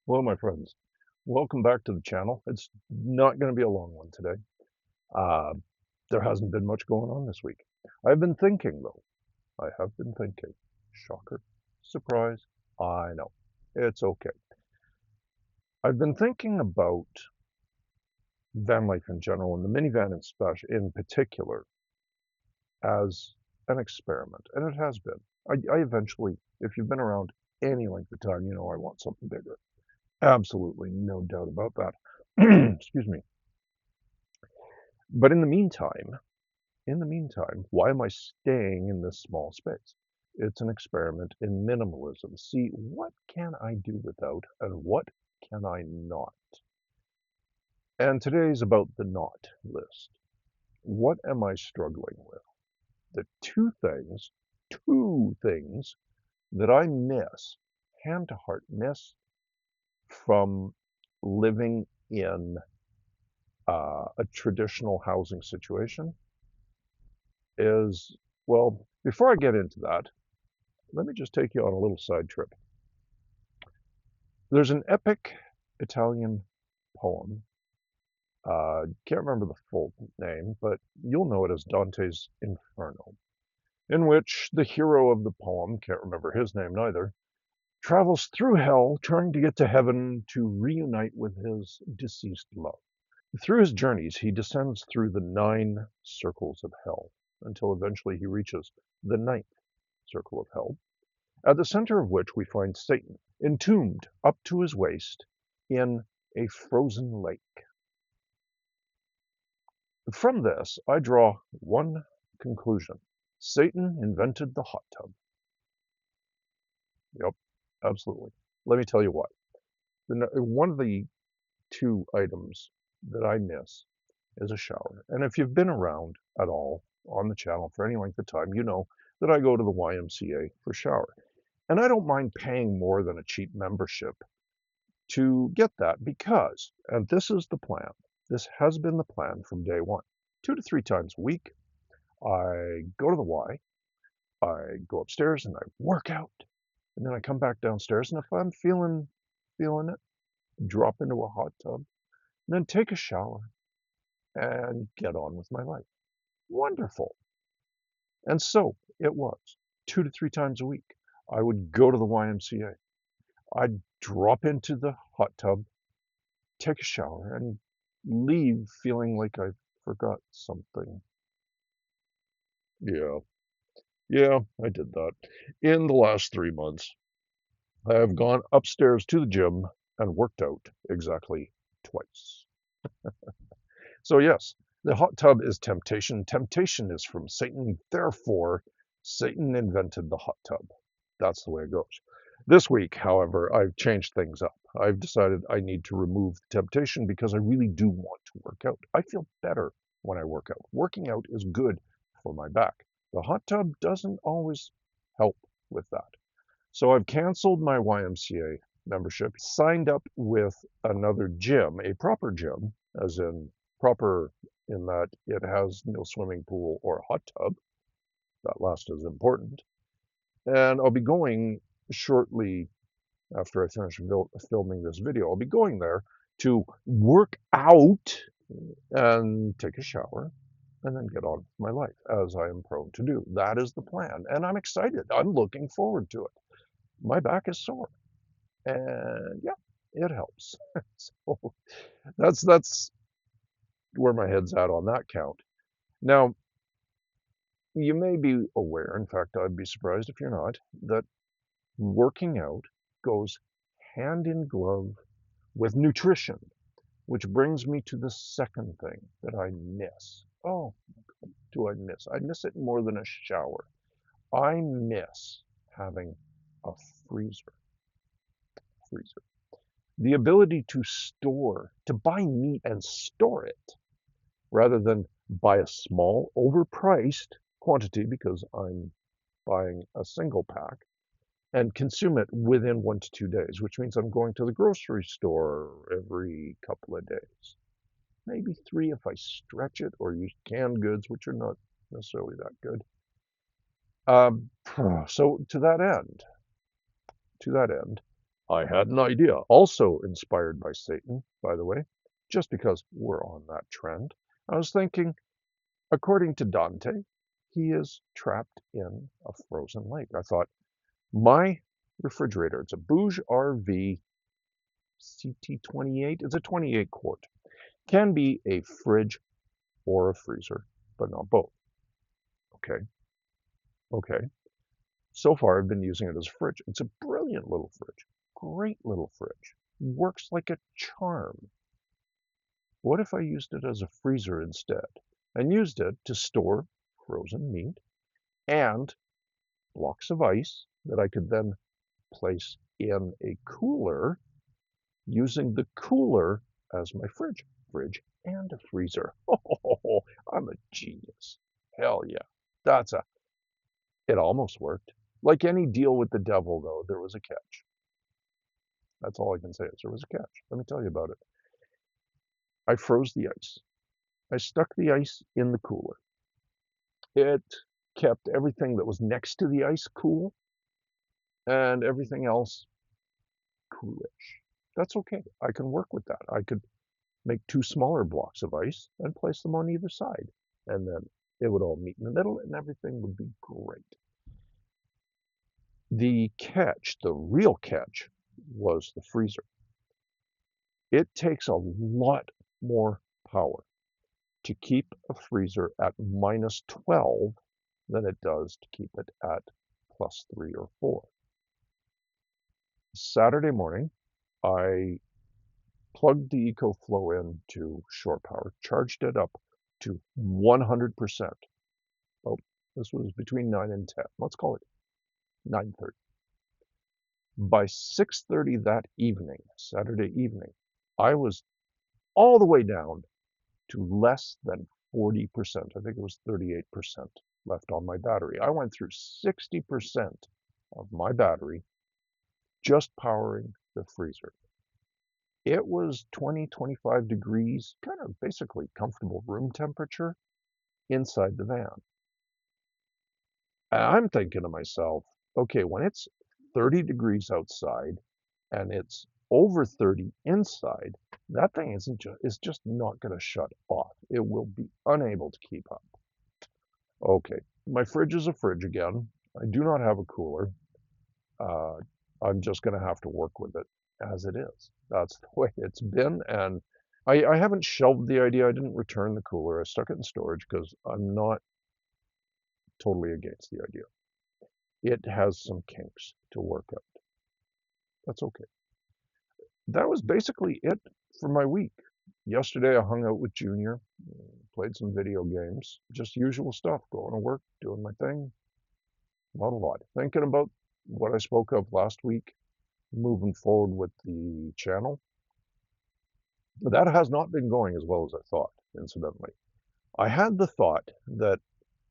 Hello, my friends. Welcome back to the channel. It's not going to be a long one today. Uh, there hasn't been much going on this week. I've been thinking, though. I have been thinking. Shocker. Surprise. I know. It's okay. I've been thinking about van life in general and the minivan in particular as an experiment. And it has been. I eventually, if you've been around any length of time, you know I want something bigger. Absolutely no doubt about that. Excuse me. But in the meantime, why am I staying in this small space? It's an experiment in minimalism. See, what can I do without and what can I not? And today's about the not list. What am I struggling with? The two things that I miss, hand to heart miss from living in a traditional housing situation is, well, before I get into that, let me just take you on a little side trip. There's an epic Italian poem. Can't remember the full name, but you'll know it as Dante's Inferno, in which the hero of the poem, can't remember his name neither, travels through hell trying to get to heaven to reunite with his deceased love. Through his journeys, he descends through the 9 circles of hell until eventually he reaches the ninth circle of hell, at the center of which we find Satan, entombed up to his waist in a frozen lake. From this, I draw one conclusion. Satan invented the hot tub. Yep, absolutely. Let me tell you why. One of the two items that I miss is a shower. And if you've been around at all on the channel for any length of time, you know that I go to the YMCA for shower. And I don't mind paying more than a cheap membership to get that because, and this is the plan, this has been the plan from day one, 2 to 3 times a week, I go to the Y, I go upstairs and I work out, and then I come back downstairs, and if I'm feeling it, drop into a hot tub, and then take a shower and get on with my life. Wonderful. And so it was 2 to 3 times a week. I would go to the YMCA. I'd drop into the hot tub, take a shower, and leave feeling like I forgot something. Yeah, yeah, I did that. In the last 3 months, I have gone upstairs to the gym and worked out exactly twice. So, yes, the hot tub is temptation. Temptation is from Satan. Therefore, Satan invented the hot tub. That's the way it goes. This week, however, I've changed things up. I've decided I need to remove the temptation because I really do want to work out. I feel better when I work out. Working out is good for my back. The hot tub doesn't always help with that. So I've canceled my YMCA membership, signed up with another gym, a proper gym, as in proper in that it has no swimming pool or hot tub. That last is important. And I'll be going shortly after I finish filming this video. I'll be going there to work out and take a shower and then get on with my life as I am prone to do. That is the plan. And I'm excited. I'm looking forward to it. My back is sore. And yeah, it helps. So that's where my head's at on that count. Now, you may be aware, in fact, I'd be surprised if you're not, that working out goes hand in glove with nutrition, which brings me to the second thing that I miss. Oh, do I miss? I miss it more than a shower. I miss having a freezer. Freezer. The ability to buy meat and store it rather than buy a small, overpriced quantity because I'm buying a single pack and consume it within 1 to 2 days, which means I'm going to the grocery store every couple of days. Maybe 3 if I stretch it, or use canned goods, which are not necessarily that good. So to that end, I had an idea, also inspired by Satan, by the way, just because we're on that trend. I was thinking, according to Dante, he is trapped in a frozen lake. I thought, my refrigerator, it's a Bouge RV CT28, it's a 28 quart, can be a fridge or a freezer, but not both. Okay, okay. So far, I've been using it as a fridge. It's a brilliant little fridge, great little fridge, works like a charm. What if I used it as a freezer instead and used it to store frozen meat and blocks of ice that I could then place in a cooler using the cooler as my fridge and a freezer. Oh, I'm a genius. Hell yeah. That's a, it almost worked. Like any deal with the devil, though, there was a catch. That's all I can say is there was a catch. Let me tell you about it. I froze the ice. I stuck the ice in the cooler. It kept everything that was next to the ice cool and everything else coolish. That's okay. I can work with that. I could make two smaller blocks of ice and place them on either side. And then it would all meet in the middle and everything would be great. The catch, the real catch, was the freezer. It takes a lot more power to keep a freezer at minus 12 than it does to keep it at plus 3 or 4. Saturday morning, I plugged the EcoFlow into shore power, charged it up to 100%. Oh, this was between 9 and 10. Let's call it 9:30. By 6:30 that evening, Saturday evening, I was all the way down to less than 40%. I think it was 38% left on my battery. I went through 60% of my battery just powering the freezer. It was 20, 25 degrees, kind of basically comfortable room temperature inside the van. And I'm thinking to myself, okay, when it's 30 degrees outside and it's over 30 inside, that thing is just not going to shut off. It will be unable to keep up. Okay, my fridge is a fridge again. I do not have a cooler. Uh, I'm just going to have to work with it as it is. That's the way it's been. And I haven't shelved the idea. I didn't return the cooler. I stuck it in storage because I'm not totally against the idea. It has some kinks to work out. That's okay. That was basically it for my week. Yesterday I hung out with Junior, played some video games, just usual stuff, going to work, doing my thing. Not a lot. Thinking about what I spoke of last week, moving forward with the channel. That has not been going as well as I thought, incidentally. I had the thought that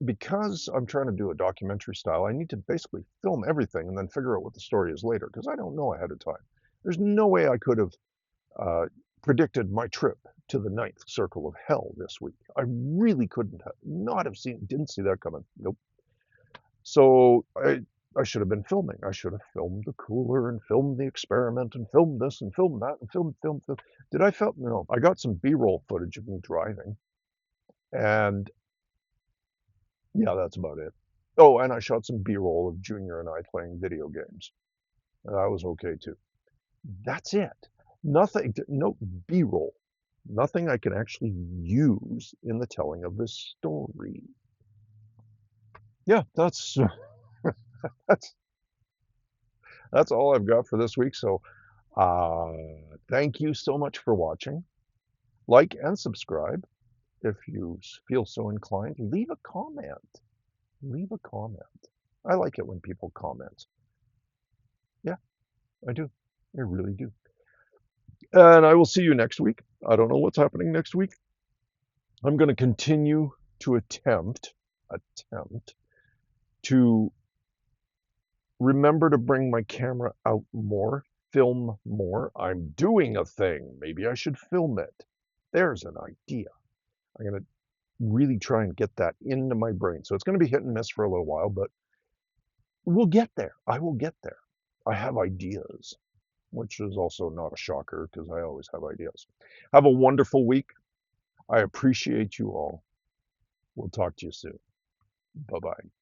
because I'm trying to do a documentary style, I need to basically film everything and then figure out what the story is later, because I don't know ahead of time. There's no way I could have predicted my trip to the ninth circle of hell this week. I really couldn't have, not have seen, didn't see that coming. Nope. So I should have been filming. I should have filmed the cooler and filmed the experiment and filmed this and filmed that and filmed. Did I film? No, I got some B-roll footage of me driving. And yeah, that's about it. Oh, and I shot some B-roll of Junior and I playing video games. And that was okay too. That's it. Nothing, no B-roll. Nothing I can actually use in the telling of this story. Yeah, that's that's that's all I've got for this week. So thank you so much for watching. Like and subscribe if you feel so inclined. Leave a comment. Leave a comment. I like it when people comment. Yeah, I do. I really do. And I will see you next week. I don't know what's happening next week. I'm going to continue to attempt to remember to bring my camera out more, film more. I'm doing a thing. Maybe I should film it. There's an idea. I'm going to really try and get that into my brain. So it's going to be hit and miss for a little while, but we'll get there. I will get there. I have ideas. which is also not a shocker because I always have ideas. Have a wonderful week. I appreciate you all. We'll talk to you soon. Bye bye.